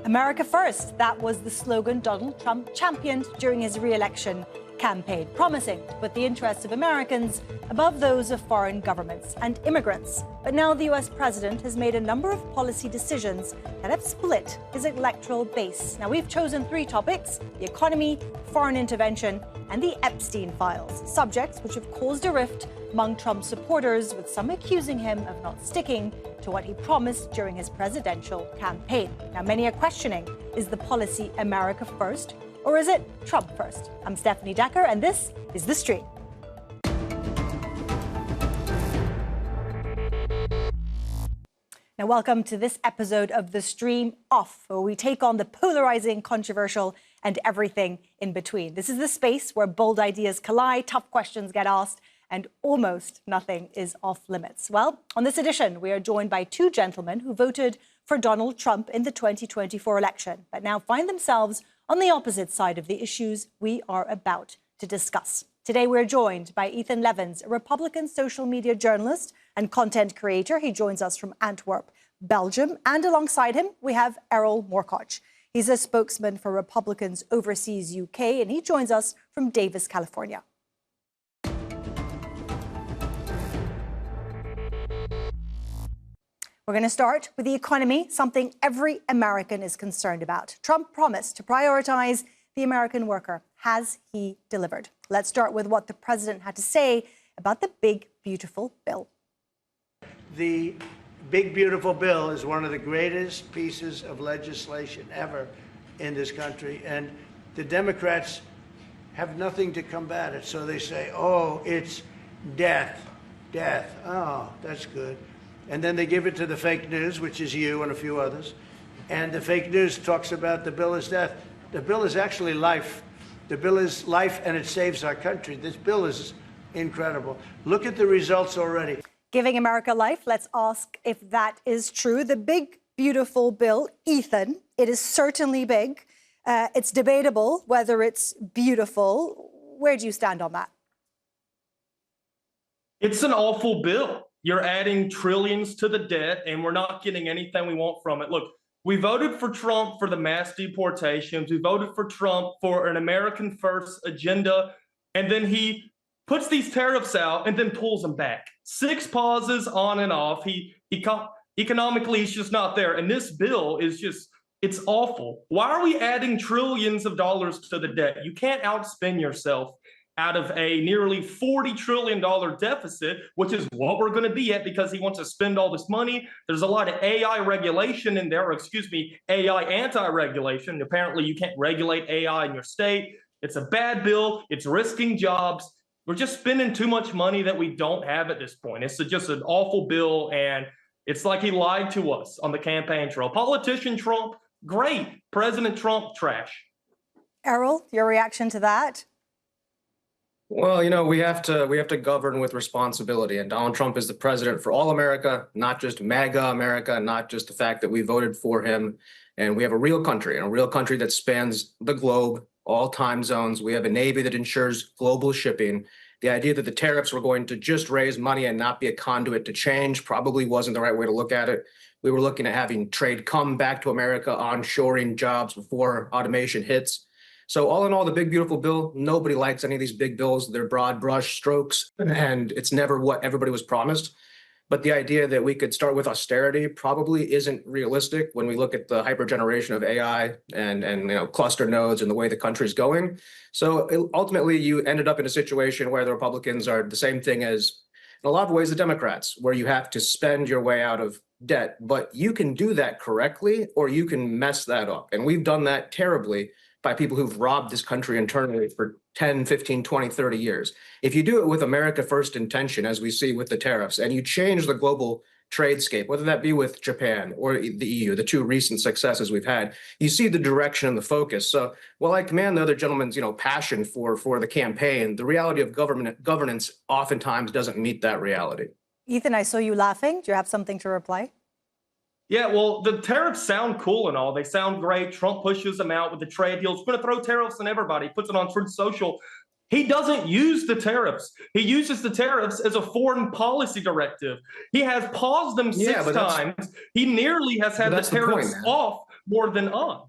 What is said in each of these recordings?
America First, that was the slogan Donald Trump championed during his re-election campaign, promising to put the interests of Americans above those of foreign governments and immigrants. But now the US president has made a number of policy decisions that have split his electoral base. Now we've chosen three topics: the economy, foreign intervention, and the Epstein Files, subjects which have caused a rift among Trump's supporters, with some accusing him of not sticking to what he promised during his presidential campaign. Now many are questioning, is the policy America First, or is it Trump first? I'm Stefanie Dekker, and this is The Stream. Now, welcome to this episode of The Stream Off, where we take on the polarizing, controversial, and everything in between. This is the space where bold ideas collide, tough questions get asked, and almost nothing is off limits. Well, on this edition, we are joined by two gentlemen who voted for Donald Trump in the 2024 election, but now find themselves on the opposite side of the issues we are about to discuss. Today, we're joined by Ethan Levens, a Republican social media journalist and content creator. He joins us from Antwerp, Belgium. And alongside him, we have Erol Morkoc. He's a spokesman for Republicans Overseas UK, and he joins us from Davis, California. We're going to start with the economy, something every American is concerned about. Trump promised to prioritize the American worker. Has he delivered? Let's start with what the president had to say about the big, beautiful bill. The big, beautiful bill is one of the greatest pieces of legislation ever in this country. And the Democrats have nothing to combat it. So they say, oh, it's death, death. Oh, that's good. And then they give it to the fake news, which is you and a few others. And the fake news talks about the bill is death. The bill is actually life. The bill is life, and it saves our country. This bill is incredible. Look at the results already. Giving America life, let's ask if that is true. The big, beautiful bill, Ethan, it is certainly big. It's debatable whether it's beautiful. Where do you stand on that? It's an awful bill. You're adding trillions to the debt, and we're not getting anything we want from it. Look, we voted for Trump for the mass deportations. We voted for Trump for an American First agenda, and then he puts these tariffs out and then pulls them back. 6 pauses on and off. Economically, he's just not there. And this bill is just, it's awful. Why are we adding trillions of dollars to the debt? You can't outspend yourself out of a nearly $40 trillion deficit, which is what we're going to be at because he wants to spend all this money. There's a lot of AI regulation in there, or excuse me, AI anti-regulation. Apparently, you can't regulate AI in your state. It's a bad bill. It's risking jobs. We're just spending too much money that we don't have at this point. It's just an awful bill, and it's like he lied to us on the campaign trail. Politician Trump, great. President Trump, trash. Errol, your reaction to that? Well, you know, we have to govern with responsibility, and Donald Trump is the president for all America, not just MAGA America, not just the fact that we voted for him. And we have a real country, and a real country that spans the globe, all time zones. We have a Navy that ensures global shipping. The idea that the tariffs were going to just raise money and not be a conduit to change probably wasn't the right way to look at it. We were looking at having trade come back to America, onshoring jobs before automation hits. So all in all, the big, beautiful bill, nobody likes any of these big bills. They're broad brush strokes, and it's never what everybody was promised. But the idea that we could start with austerity probably isn't realistic when we look at the hypergeneration of AI and you know, cluster nodes and the way the country's going. So ultimately, you ended up in a situation where the Republicans are the same thing as, in a lot of ways, the Democrats, where you have to spend your way out of debt. But you can do that correctly, or you can mess that up. And we've done that terribly by people who've robbed this country internally for 10, 15, 20, 30 years. If you do it with America First intention, as we see with the tariffs, and you change the global tradescape, whether that be with Japan or the EU, the two recent successes we've had, you see the direction and the focus. So while I commend the other gentleman's passion for the campaign, the reality of governance oftentimes doesn't meet that reality. Ethan, I saw you laughing. Do you have something to reply? Yeah, well, the tariffs sound cool and all. They sound great. Trump pushes them out with the trade deals. We're going to throw tariffs on everybody. He puts it on Truth Social. He doesn't use the tariffs. He uses the tariffs as a foreign policy directive. He has paused them 6 times. He nearly has had the tariffs off more than on.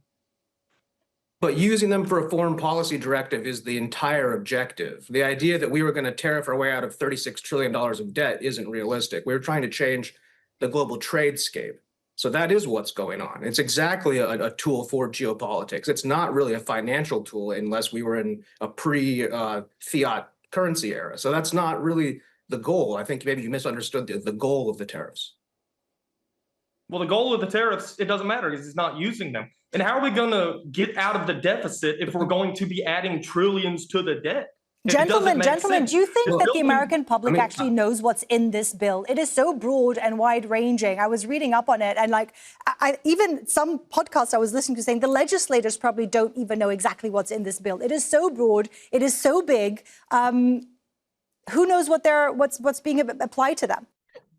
But using them for a foreign policy directive is the entire objective. The idea that we were going to tariff our way out of $36 trillion of debt isn't realistic. We were trying to change the global tradescape. So that is what's going on. It's exactly a tool for geopolitics. It's not really a financial tool unless we were in a pre-fiat currency era. So that's not really the goal. I think maybe you misunderstood the goal of the tariffs. Well, the goal of the tariffs, it doesn't matter because he's not using them. And how are we going to get out of the deficit if we're going to be adding trillions to the debt? Gentlemen, do you think that the American public actually knows what's in this bill? It is so broad and wide-ranging. I was reading up on it, and even some podcasts I was listening to saying the legislators probably don't even know exactly what's in this bill. It is so broad. It is so big. Who knows what's being applied to them?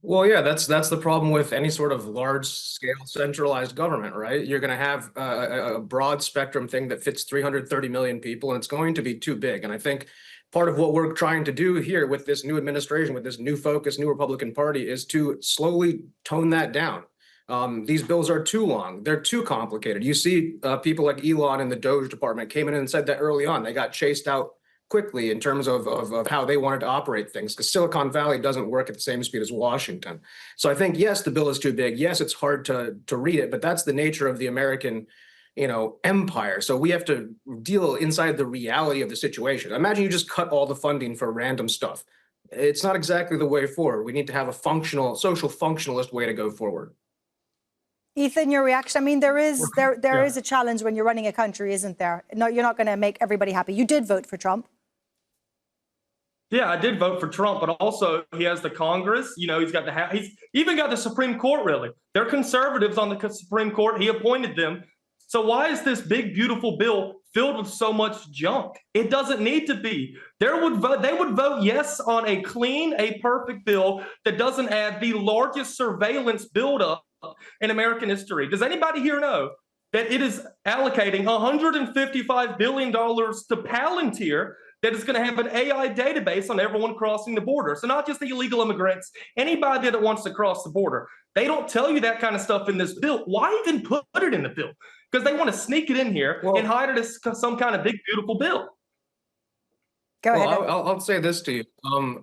Well, yeah, that's the problem with any sort of large-scale centralized government, right? You're going to have a broad spectrum thing that fits 330 million people, and it's going to be too big. And I think part of what we're trying to do here with this new administration, with this new focus, new Republican Party, is to slowly tone that down. These bills are too long. They're too complicated. You see people like Elon in the DOJ department came in and said that early on. They got chased out quickly in terms of how they wanted to operate things, because Silicon Valley doesn't work at the same speed as Washington. So I think, yes, the bill is too big. Yes, it's hard to read it, but that's the nature of the American, empire. So we have to deal inside the reality of the situation. Imagine you just cut all the funding for random stuff. It's not exactly the way forward. We need to have a functional, social functionalist way to go forward. Ethan, your reaction? I mean, there is a challenge when you're running a country, isn't there? No, you're not going to make everybody happy. You did vote for Trump. Yeah, I did vote for Trump, but also he has the Congress. He's got he's even got the Supreme Court, really. They're conservatives on the Supreme Court. He appointed them. So why is this big, beautiful bill filled with so much junk? It doesn't need to be. They would vote yes on a clean, a perfect bill that doesn't add the largest surveillance buildup in American history. Does anybody here know that it is allocating $155 billion to Palantir, that is going to have an AI database on everyone crossing the border? So not just the illegal immigrants, anybody that wants to cross the border. They don't tell you that kind of stuff in this bill. Why even put it in the bill? Because they want to sneak it in here and hide it as some kind of big, beautiful bill. Go ahead. I'll say this to you.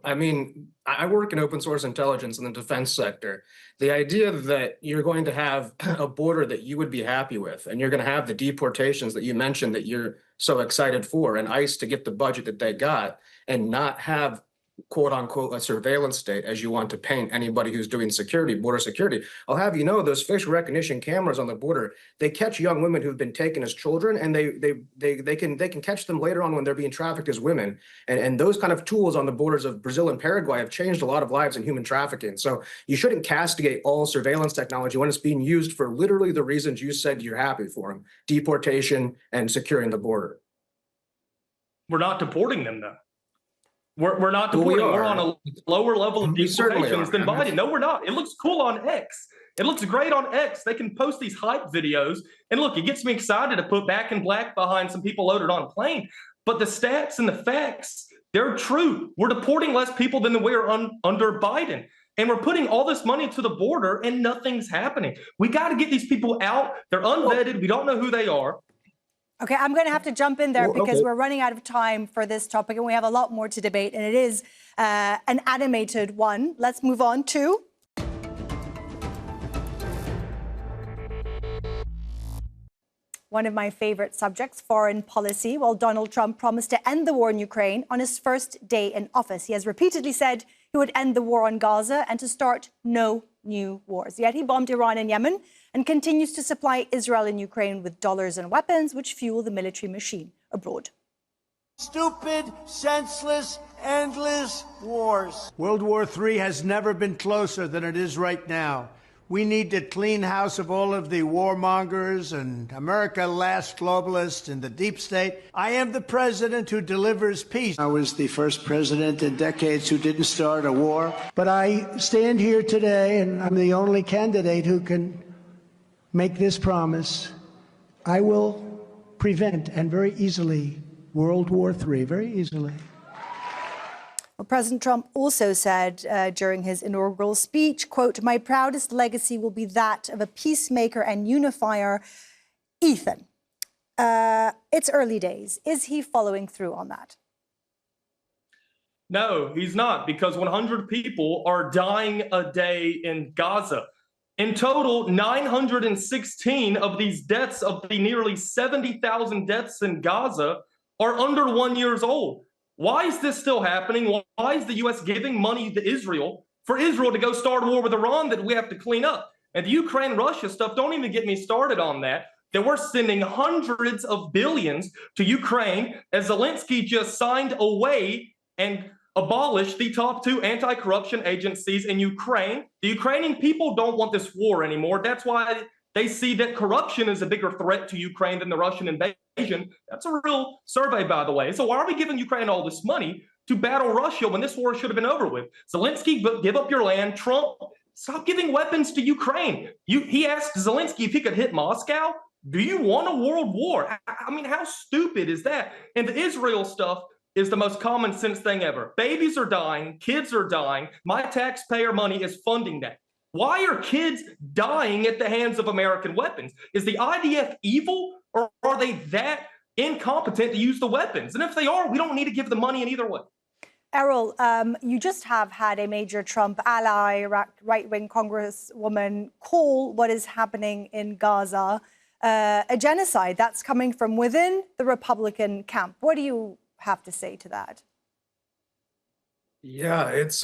I mean, I work in open source intelligence in the defense sector. The idea that you're going to have a border that you would be happy with, and you're going to have the deportations that you mentioned that you're so excited for, and ICE to get the budget that they got, and not have, quote unquote, a surveillance state, as you want to paint anybody who's doing security, border security. I'll have you know, those facial recognition cameras on the border, they catch young women who've been taken as children, and they can catch them later on when they're being trafficked as women. And those kind of tools on the borders of Brazil and Paraguay have changed a lot of lives in human trafficking. So you shouldn't castigate all surveillance technology when it's being used for literally the reasons you said you're happy for them: deportation and securing the border. We're not deporting them, though. We're not deporting. We're on a lower level of deportations than Biden. No, we're not. It looks cool on X. It looks great on X. They can post these hype videos. And look, it gets me excited to put Back in Black behind some people loaded on a plane. But the stats and the facts, they're true. We're deporting less people than we are under Biden. And we're putting all this money to the border and nothing's happening. We got to get these people out. They're unvetted. We don't know who they are. Okay, I'm going to have to jump in there because we're running out of time for this topic and we have a lot more to debate, and it is an animated one. Let's move on to... one of my favorite subjects, foreign policy. Well, Donald Trump promised to end the war in Ukraine on his first day in office. He has repeatedly said he would end the war on Gaza and to start no new wars. Yet he bombed Iran and Yemen and continues to supply Israel and Ukraine with dollars and weapons, which fuel the military machine abroad. Stupid, senseless, endless wars. World War III has never been closer than it is right now. We need to clean house of all of the warmongers and America last globalists and the deep state. I am the president who delivers peace. I was the first president in decades who didn't start a war. But I stand here today, and I'm the only candidate who can make this promise. I will prevent, and very easily, World War III, very easily. Well, President Trump also said during his inaugural speech, quote, "My proudest legacy will be that of a peacemaker and unifier." Ethan, it's early days. Is he following through on that? No, he's not, because 100 people are dying a day in Gaza. In total, 916 of these deaths, of the nearly 70,000 deaths in Gaza, are under 1 year old. Why is this still happening? Why is the U.S. giving money to Israel for Israel to go start a war with Iran that we have to clean up? And the Ukraine-Russia stuff, don't even get me started on that. That we're sending hundreds of billions to Ukraine as Zelensky just signed away and abolished the top two anti-corruption agencies in Ukraine. The Ukrainian people don't want this war anymore. That's why they see that corruption is a bigger threat to Ukraine than the Russian invasion. That's a real survey, by the way. So why are we giving Ukraine all this money to battle Russia when this war should have been over with? Zelensky, give up your land. Trump, stop giving weapons to Ukraine. He asked Zelensky if he could hit Moscow. Do you want a world war? I mean, how stupid is that? And the Israel stuff is the most common sense thing ever. Babies are dying, kids are dying. My taxpayer money is funding that. Why are kids dying at the hands of American weapons? Is the IDF evil, or are they that incompetent to use the weapons? And if they are, we don't need to give them money in either way. Erol, you just have had a major Trump ally, right-wing congresswoman, call what is happening in Gaza a genocide. That's coming from within the Republican camp. What do you have to say to that? Yeah, it's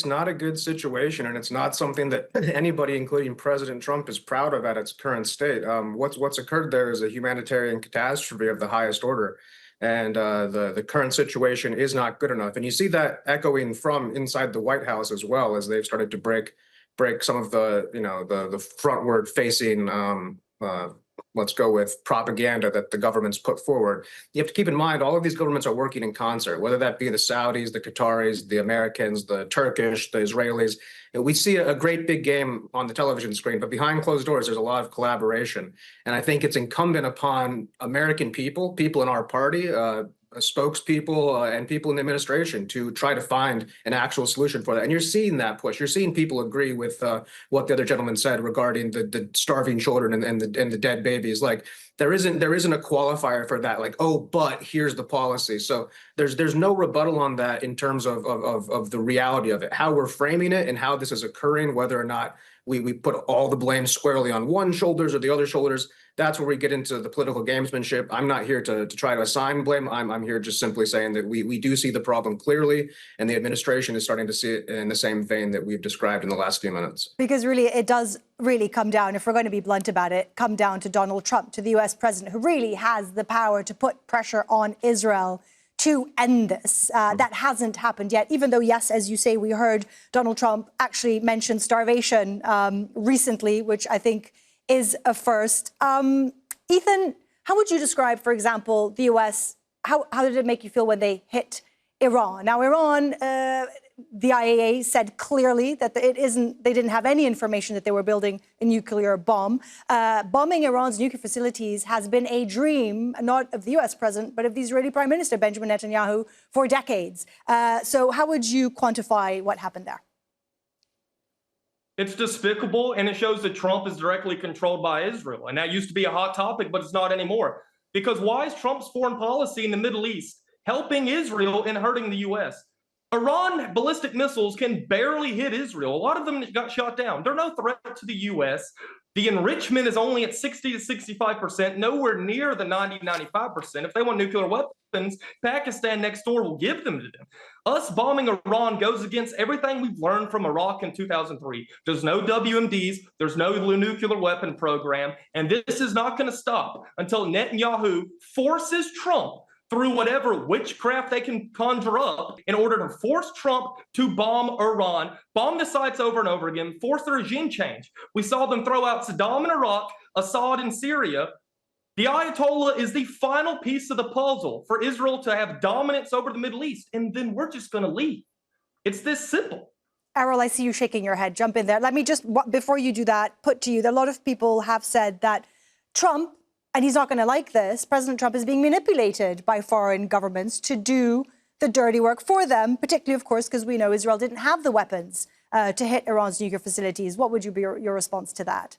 not a good situation, and it's not something that anybody, including President Trump, is proud of at its current state. What's occurred there is a humanitarian catastrophe of the highest order, and the current situation is not good enough. And you see that echoing from inside the White House as well, as they've started to break some of the the frontward facing let's go with propaganda that the government's put forward. You have to keep in mind, all of these governments are working in concert, whether that be the Saudis, the Qataris, the Americans, the Turkish, the Israelis. And we see a great big game on the television screen, but behind closed doors, there's a lot of collaboration. And I think it's incumbent upon American people in our party, spokespeople and people in the administration to try to find an actual solution for that. And you're seeing that push. You're seeing people agree with what the other gentleman said regarding the starving children and the dead babies. Like there isn't a qualifier for that. Like, oh, but here's the policy. So there's no rebuttal on that in terms of the reality of it, how we're framing it and how this is occurring, whether or not we put all the blame squarely on one shoulders or the other shoulders. That's where we get into the political gamesmanship. I'm not here to try to assign blame. I'm here just simply saying that we do see the problem clearly, and the administration is starting to see it in the same vein that we've described in the last few minutes. Because really, it does really come down, if we're going to be blunt about it, come down to Donald Trump, to the US president, who really has the power to put pressure on Israel to end this. That hasn't happened yet, even though, yes, as you say, we heard Donald Trump actually mention starvation recently, which I think is a first. Ethan, how would you describe, for example, the US, how did it make you feel when they hit Iran? Now, Iran, the IAEA said clearly that they didn't have any information that they were building a nuclear bomb. Bombing Iran's nuclear facilities has been a dream, not of the US president, but of the Israeli Prime Minister, Benjamin Netanyahu, for decades. So how would you quantify what happened there? It's despicable, and it shows that Trump is directly controlled by Israel. And that used to be a hot topic, but it's not anymore. Because why is Trump's foreign policy in the Middle East helping Israel and hurting the U.S.? Iran ballistic missiles can barely hit Israel. A lot of them got shot down. They're no threat to the U.S. The enrichment is only at 60 to 65%, nowhere near the 90, 95%. If they want nuclear weapons, Pakistan next door will give them to them. Us bombing Iran goes against everything we've learned from Iraq in 2003. There's no WMDs, there's no nuclear weapon program, and this is not going to stop until Netanyahu forces Trump through whatever witchcraft they can conjure up in order to force Trump to bomb Iran, bomb the sites over and over again, force the regime change. We saw them throw out Saddam in Iraq, Assad in Syria. The Ayatollah is the final piece of the puzzle for Israel to have dominance over the Middle East, and then we're just going to leave. It's this simple. Erol, I see you shaking your head. Jump in there. Let me just, before you do that, put to you that a lot of people have said that Trump, and he's not going to like this, President Trump is being manipulated by foreign governments to do the dirty work for them, particularly, of course, because we know Israel didn't have the weapons to hit Iran's nuclear facilities. What would you be your response to that?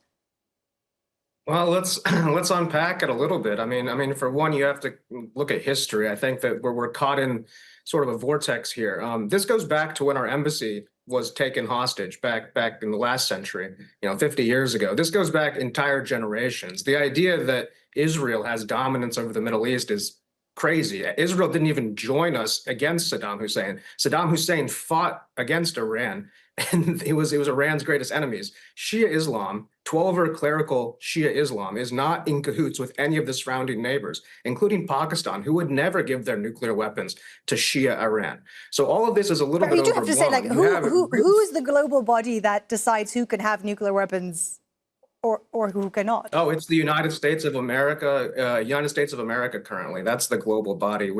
Well, let's let's unpack it a little bit. For one, you have to look at history. I think that we're caught in sort of a vortex here. This goes back to when our embassy was taken hostage back in the last century, 50 years ago. This goes back entire generations. The idea that Israel has dominance over the Middle East is crazy. Israel didn't even join us against Saddam Hussein. Saddam Hussein fought against Iran, and it was Iran's greatest enemies. Shia Islam, 12er clerical Shia Islam, is not in cahoots with any of the surrounding neighbors, including Pakistan, who would never give their nuclear weapons to Shia Iran. So all of this is a little But bit you do have to say, like, overblown. who's the global body that decides who can have nuclear weapons or who cannot? Oh, it's the United States of America, United States of America currently. That's the global body.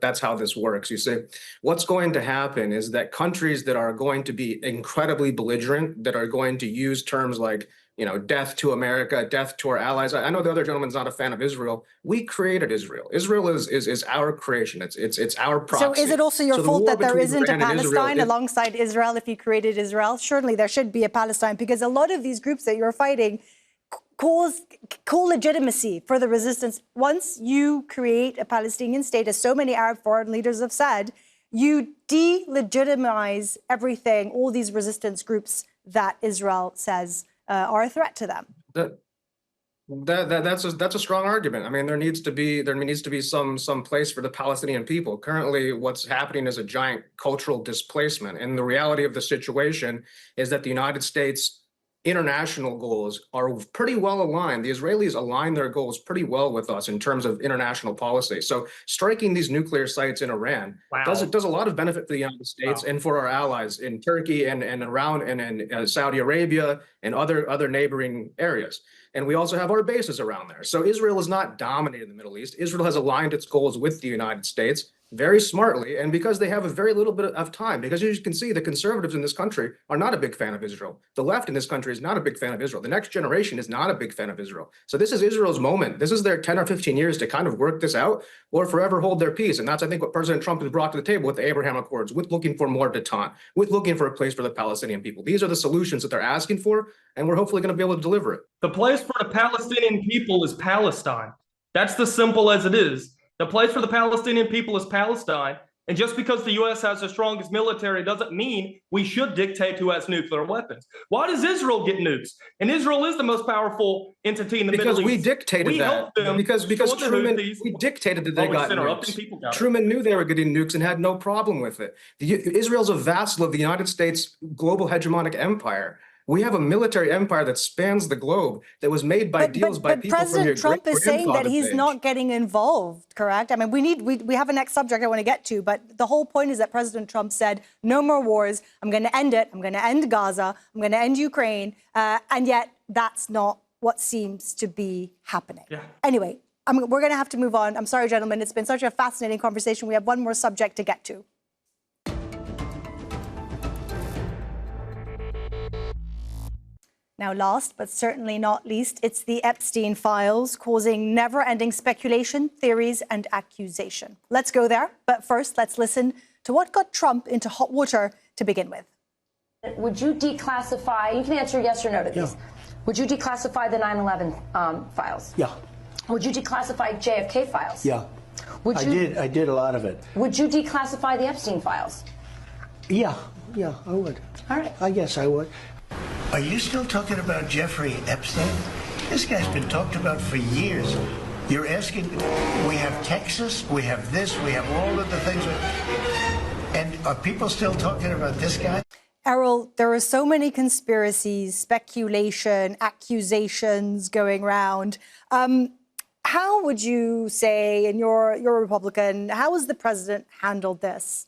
That's how this works. You see, what's going to happen is that countries that are going to be incredibly belligerent, that are going to use terms like, death to America, death to our allies. I know the other gentleman's not a fan of Israel. We created Israel. Israel is our creation. It's our proxy. So is it also your So the fault war that there between isn't a Iran and Israel Palestine alongside Israel if you created Israel? Surely there should be a Palestine, because a lot of these groups that you're fighting call legitimacy for the resistance. Once you create a Palestinian state, as so many Arab foreign leaders have said, you delegitimize everything, all these resistance groups that Israel says are a threat to them. That's a strong argument. There needs to be some place for the Palestinian people. Currently, what's happening is a giant cultural displacement, and the reality of the situation is that the United States international goals are pretty well aligned. The Israelis align their goals pretty well with us in terms of international policy. So striking these nuclear sites in Iran does a lot of benefit for the United States and for our allies in Turkey and around and in Saudi Arabia and other neighboring areas. And we also have our bases around there. So Israel is not dominating the Middle East. Israel has aligned its goals with the United States very smartly, and because they have a very little bit of time. Because as you can see, the conservatives in this country are not a big fan of Israel. The left in this country is not a big fan of Israel. The next generation is not a big fan of Israel. So this is Israel's moment. This is their 10 or 15 years to kind of work this out or forever hold their peace. And that's, I think, what President Trump has brought to the table with the Abraham Accords, with looking for more détente, with looking for a place for the Palestinian people. These are the solutions that they're asking for, and we're hopefully going to be able to deliver it. The place for the Palestinian people is Palestine. That's as simple as it is. The place for the Palestinian people is Palestine. And just because the U.S. has the strongest military doesn't mean we should dictate who has nuclear weapons. Why does Israel get nukes? And Israel is the most powerful entity in the Middle East. Because we dictated that. Because Truman, we dictated that they got nukes. Truman knew they were getting nukes and had no problem with it. Israel's a vassal of the United States global hegemonic empire. We have a military empire that spans the globe that was made by deals by people from your President Trump is saying that he's not getting involved, correct? We have a next subject I want to get to, but the whole point is that President Trump said, no more wars. I'm going to end it. I'm going to end Gaza. I'm going to end Ukraine. And yet that's not what seems to be happening. Yeah. Anyway, we're going to have to move on. I'm sorry, gentlemen. It's been such a fascinating conversation. We have one more subject to get to. Now, last but certainly not least, it's the Epstein Files, causing never-ending speculation, theories, and accusation. Let's go there. But first, let's listen to what got Trump into hot water to begin with. Would you declassify, you can answer yes or no to these. Yeah. Would you declassify the 9/11 files? Yeah. Would you declassify JFK files? Yeah. I did a lot of it. Would you declassify the Epstein files? Yeah, I would. All right. I guess I would. Are you still talking about Jeffrey Epstein? This guy's been talked about for years. You're asking, we have Texas, we have this, we have all of the things. And are people still talking about this guy? Erol, there are so many conspiracies, speculation, accusations going around. How would you say, and you're a Republican, how has the president handled this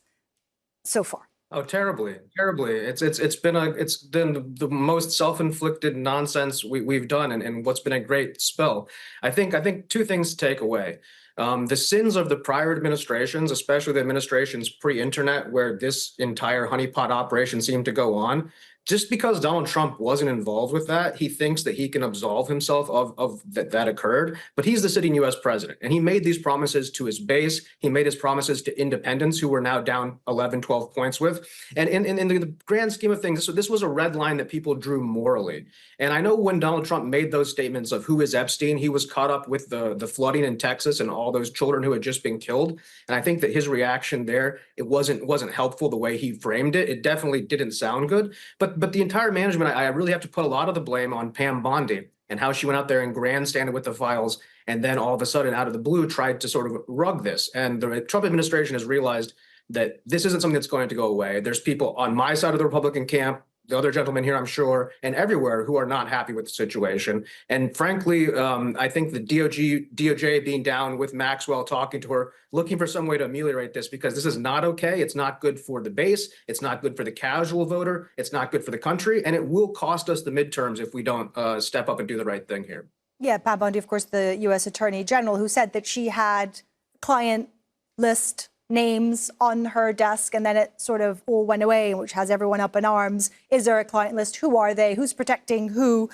so far? Oh, terribly. It's been the most self-inflicted nonsense we've done, and what's been a great spell. I think two things to take away. The sins of the prior administrations, especially the administrations pre-internet, where this entire honeypot operation seemed to go on, just because Donald Trump wasn't involved with that, he thinks that he can absolve himself of that occurred. But he's the sitting U.S. president, and he made these promises to his base. He made his promises to independents who were now down 11, 12 points with. And in the grand scheme of things, this was a red line that people drew morally. And I know when Donald Trump made those statements of who is Epstein, he was caught up with the flooding in Texas and all those children who had just been killed. And I think that his reaction there, it wasn't helpful the way he framed it. It definitely didn't sound good. But the entire management, I really have to put a lot of the blame on Pam Bondi and how she went out there and grandstanded with the files, and then all of a sudden, out of the blue, tried to sort of rug this. And the Trump administration has realized that this isn't something that's going to go away. There's people on my side of the Republican camp, the other gentlemen here, I'm sure, and everywhere who are not happy with the situation. And frankly, I think the DOJ being down with Maxwell, talking to her, looking for some way to ameliorate this, because this is not okay. It's not good for the base. It's not good for the casual voter. It's not good for the country. And it will cost us the midterms if we don't step up and do the right thing here. Yeah, Pam Bondi, of course, the U.S. Attorney General, who said that she had client list names on her desk, and then it sort of all went away, which has everyone up in arms. Is there a client list? Who are they? Who's protecting who?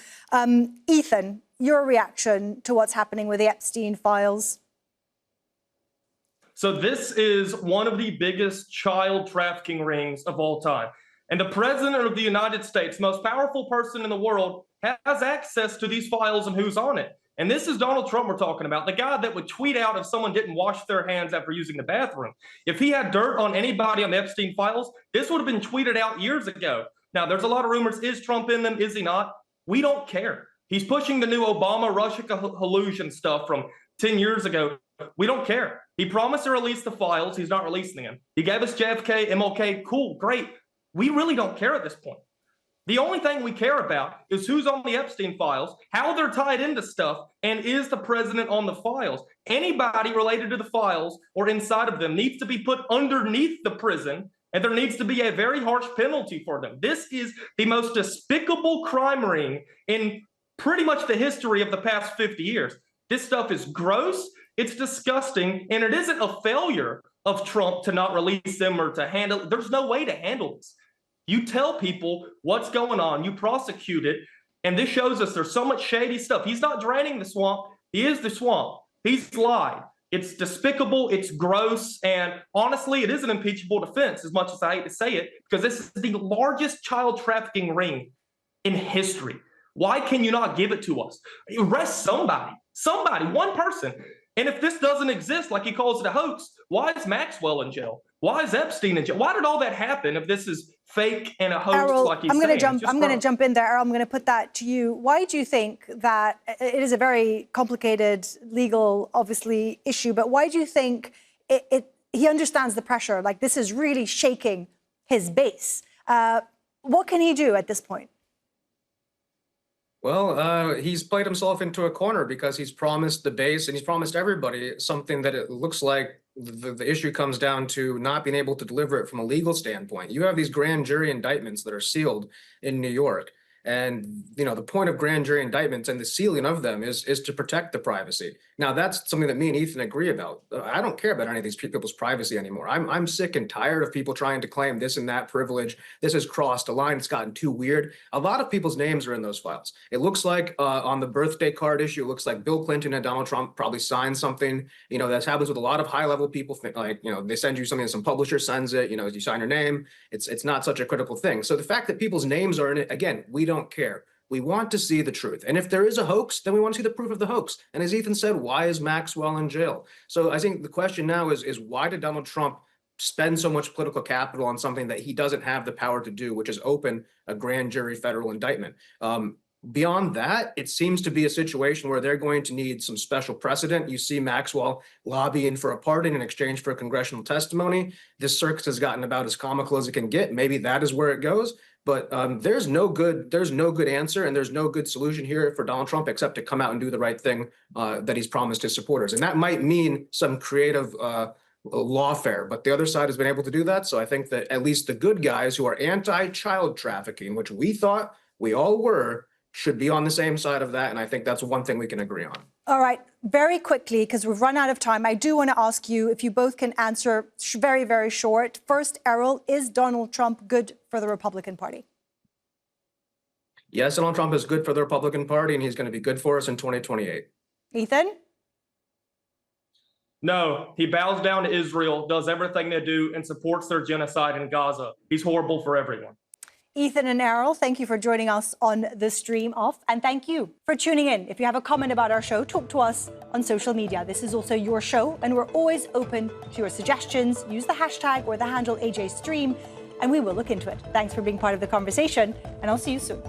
Ethan, your reaction to what's happening with the Epstein Files? So this is one of the biggest child trafficking rings of all time. And the president of the United States, most powerful person in the world, has access to these files and who's on it. And this is Donald Trump we're talking about, the guy that would tweet out if someone didn't wash their hands after using the bathroom. If he had dirt on anybody on the Epstein Files, this would have been tweeted out years ago. Now, there's a lot of rumors. Is Trump in them? Is he not? We don't care. He's pushing the new Obama-Russia collusion stuff from 10 years ago. We don't care. He promised to release the files. He's not releasing them. He gave us JFK, MLK. Cool, great. We really don't care at this point. The only thing we care about is who's on the Epstein files, how they're tied into stuff, and is the president on the files. Anybody related to the files or inside of them needs to be put underneath the prison, and there needs to be a very harsh penalty for them. This is the most despicable crime ring in pretty much the history of the past 50 years. This stuff is gross, it's disgusting, and it isn't a failure of Trump to not release them or to handle it. There's no way to handle this. You tell people what's going on, you prosecute it, and this shows us there's so much shady stuff. He's not draining the swamp. He is the swamp. He's lied. It's despicable. It's gross. And honestly, it is an impeachable defense, as much as I hate to say it, because this is the largest child trafficking ring in history. Why can you not give it to us? Arrest somebody, one person. And if this doesn't exist, like he calls it a hoax, why is Maxwell in jail? Why is Epstein in jail? Why did all that happen if this is fake and a hoax, Erol, like he's saying? I'm going to jump in there. Erol, I'm going to put that to you. Why do you think that it is a very complicated legal, obviously, issue, but why do you think he understands the pressure? Like, this is really shaking his base. What can he do at this point? Well, he's played himself into a corner because he's promised the base and he's promised everybody something that it looks like the issue comes down to not being able to deliver it from a legal standpoint. You have these grand jury indictments that are sealed in New York. And, you know, the point of grand jury indictments and the sealing of them is to protect the privacy. Now, that's something that me and Ethan agree about. I don't care about any of these people's privacy anymore. I'm sick and tired of people trying to claim this and that privilege. This has crossed a line. It's gotten too weird. A lot of people's names are in those files. It looks like on the birthday card issue, it looks like Bill Clinton and Donald Trump probably signed something. You know, that happens with a lot of high-level people. Like, you know, they send you something, some publisher sends it, you know, you sign your name. It's not such a critical thing. So the fact that people's names are in it, again, we don't care. We want to see the truth. And if there is a hoax, then we want to see the proof of the hoax. And as Ethan said, why is Maxwell in jail? So I think the question now is why did Donald Trump spend so much political capital on something that he doesn't have the power to do, which is open a grand jury federal indictment? Beyond that, it seems to be a situation where they're going to need some special precedent. You see Maxwell lobbying for a pardon in exchange for congressional testimony. This circus has gotten about as comical as it can get. Maybe that is where it goes. But there's no good answer and there's no good solution here for Donald Trump except to come out and do the right thing that he's promised his supporters. And that might mean some creative lawfare, but the other side has been able to do that. So I think that at least the good guys who are anti-child trafficking, which we thought we all were, should be on the same side of that. And I think that's one thing we can agree on. All right, very quickly, because we've run out of time, I do want to ask you if you both can answer very, very short. First, Erol, is Donald Trump good for the Republican Party? Yes, Donald Trump is good for the Republican Party, and he's going to be good for us in 2028. Ethan? No, he bows down to Israel, does everything they do, and supports their genocide in Gaza. He's horrible for everyone. Ethan and Erol, thank you for joining us on The Stream Off, and thank you for tuning in. If you have a comment about our show, talk to us on social media. This is also your show, and we're always open to your suggestions. Use the hashtag or the handle AJStream, and we will look into it. Thanks for being part of the conversation, and I'll see you soon.